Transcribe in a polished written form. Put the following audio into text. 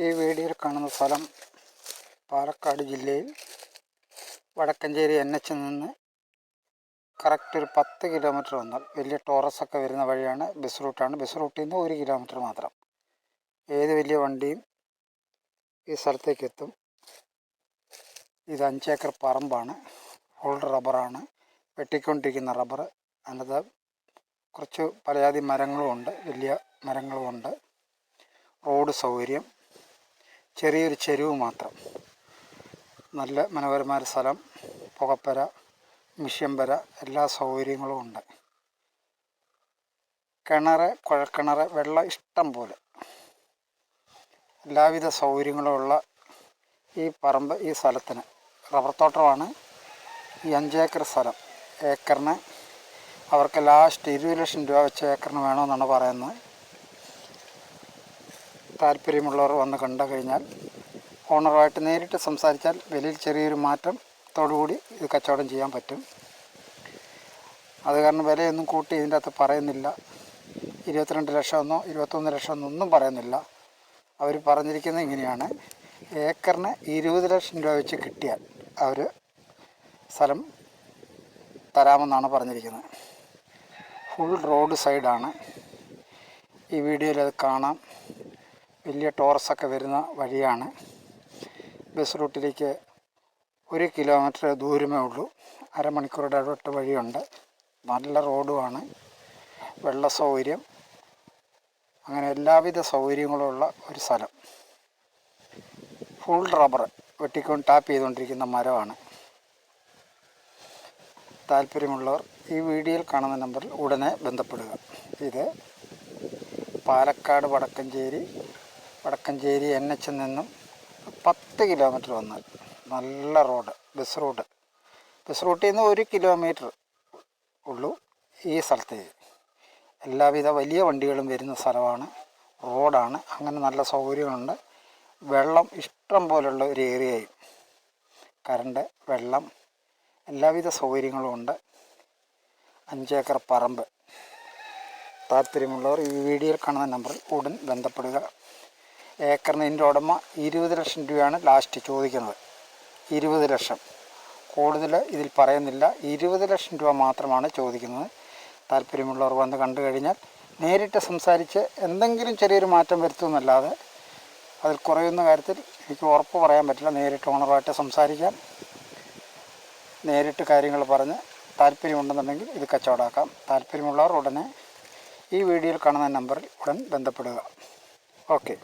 ഈ വീഡിയോയിൽ കാണുന്ന സ്ഥലം പാലക്കാട് ജില്ലയിൽ വടക്കഞ്ചേരി NH നിന്ന് കറക്റ്റ് ഒരു 10 കിലോമീറ്റർ വന്നാൽ വലിയ ടോറസൊക്കെ വരുന്ന വഴിയാണ്. ബസ് റൂട്ടാണ്. ബസ് റൂട്ടിൽ നിന്ന് 1 കിലോമീറ്റർ മാത്രം. ഏത് വലിയ വണ്ടിയും ഈ സ്ഥലത്തേക്ക് എത്തും. ഇത് 5 ഏക്കർ പറമ്പാണ്. ഫുൾ റബ്ബറാണ്. വെട്ടിക്കൊണ്ടിരിക്കുന്ന റബ്ബർ. അതിനകത്ത് കുറച്ച് പലജാതി മരങ്ങളുമുണ്ട്, വലിയ മരങ്ങളുമുണ്ട്. റോഡ് സൗകര്യം, ചെറിയൊരു ചെരുവ് മാത്രം. നല്ല മനോഹരമായ സ്ഥലം. പുകപ്പര, മിഷ്യംപര, എല്ലാ സൗകര്യങ്ങളും ഉണ്ട്. കുഴൽക്കിണർ, വെള്ളം ഇഷ്ടം പോലെ, എല്ലാവിധ സൗകര്യങ്ങളുമുള്ള ഈ പറമ്പ്, ഈ സ്ഥലത്തിന് റബ്ബർ തോട്ടമാണ്. ഈ 5 ഏക്കർ സ്ഥലം ഏക്കറിന് അവർക്ക് ലാസ്റ്റ് 20 ലക്ഷം രൂപ വെച്ച് ഏക്കറിന് വേണമെന്നാണ് പറയുന്നത്. താല്പര്യമുള്ളവർ വന്ന് കണ്ടു കഴിഞ്ഞാൽ ഓണറുമായിട്ട് നേരിട്ട് സംസാരിച്ചാൽ വിലയിൽ ചെറിയൊരു മാറ്റത്തോടുകൂടി ഇത് കച്ചവടം ചെയ്യാൻ പറ്റും. അത് കാരണം വിലയൊന്നും കൂട്ടി ഇതിൻ്റെ അകത്ത് പറയുന്നില്ല. 22 ലക്ഷമെന്നോ 21 ലക്ഷമെന്നോ ഒന്നും പറയുന്നില്ല. അവർ പറഞ്ഞിരിക്കുന്നത് ഇങ്ങനെയാണ്: ഏക്കറിന് 20 ലക്ഷം രൂപ വെച്ച് കിട്ടിയാൽ അവർ സ്ഥലം തരാമെന്നാണ് പറഞ്ഞിരിക്കുന്നത്. ഫുൾ റോഡ് സൈഡാണ്. ഈ വീഡിയോയിൽ അത് കാണാം. വലിയ ടോറസൊക്കെ വരുന്ന വഴിയാണ്. ബസ് റൂട്ടിലേക്ക് 1 കിലോമീറ്റർ ദൂരമേ ഉള്ളൂ. അരമണിക്കൂറുടെ ഇടവിട്ട് വഴിയുണ്ട്. നല്ല റോഡുമാണ്. വെള്ള സൗകര്യം, അങ്ങനെ എല്ലാവിധ സൗകര്യങ്ങളുമുള്ള ഒരു സ്ഥലം. ഫുൾ റബ്ബർ വെട്ടിക്കൊണ്ട് ടാപ്പ് ചെയ്തുകൊണ്ടിരിക്കുന്ന മരമാണ്. താല്പര്യമുള്ളവർ ഈ വീഡിയോയിൽ കാണുന്ന നമ്പറിൽ ഉടനെ ബന്ധപ്പെടുക. ഇത് പാലക്കാട് വടക്കഞ്ചേരി NH നിന്നും 10 കിലോമീറ്റർ വന്നാൽ നല്ല റോഡ്, ബസ് റൂട്ടിൽ നിന്ന് 1 കിലോമീറ്റർ ഉള്ളൂ ഈ സ്ഥലത്തേക്ക്. എല്ലാവിധ വലിയ വണ്ടികളും വരുന്ന സ്ഥലമാണ്. റോഡാണ്. അങ്ങനെ നല്ല സൗകര്യമുണ്ട്. വെള്ളം ഇഷ്ടം പോലുള്ള ഒരു ഏരിയയും, കറണ്ട്, വെള്ളം, എല്ലാവിധ സൗകര്യങ്ങളും ഉണ്ട്. 5 ഏക്കർ പറമ്പ്. താല്പര്യമുള്ളവർ ഈ വീഡിയോയിൽ കാണുന്ന നമ്പറിൽ ഉടൻ ബന്ധപ്പെടുക. ഏക്കറിന് ഇതിൻ്റെ ഉടമ 20 ലക്ഷം രൂപയാണ് ലാസ്റ്റ് ചോദിക്കുന്നത്. 20 ലക്ഷം, കൂടുതൽ ഇതിൽ പറയുന്നില്ല. 20 ലക്ഷം രൂപ മാത്രമാണ് ചോദിക്കുന്നത്. താല്പര്യമുള്ളവർ വന്ന് കണ്ടു കഴിഞ്ഞാൽ നേരിട്ട് സംസാരിച്ച് എന്തെങ്കിലും ചെറിയൊരു മാറ്റം വരുത്തുമെന്നല്ലാതെ അതിൽ കുറയുന്ന കാര്യത്തിൽ എനിക്ക് ഉറപ്പ് പറയാൻ പറ്റില്ല. നേരിട്ട് ഓണറുമായിട്ട് സംസാരിക്കാം. നേരിട്ട് കാര്യങ്ങൾ പറഞ്ഞ് താല്പര്യമുണ്ടെന്നുണ്ടെങ്കിൽ ഇത് കച്ചവടമാക്കാം. താല്പര്യമുള്ളവർ ഉടനെ ഈ വീഡിയോയിൽ കാണുന്ന നമ്പറിൽ ഉടൻ ബന്ധപ്പെടുക. ഓക്കെ.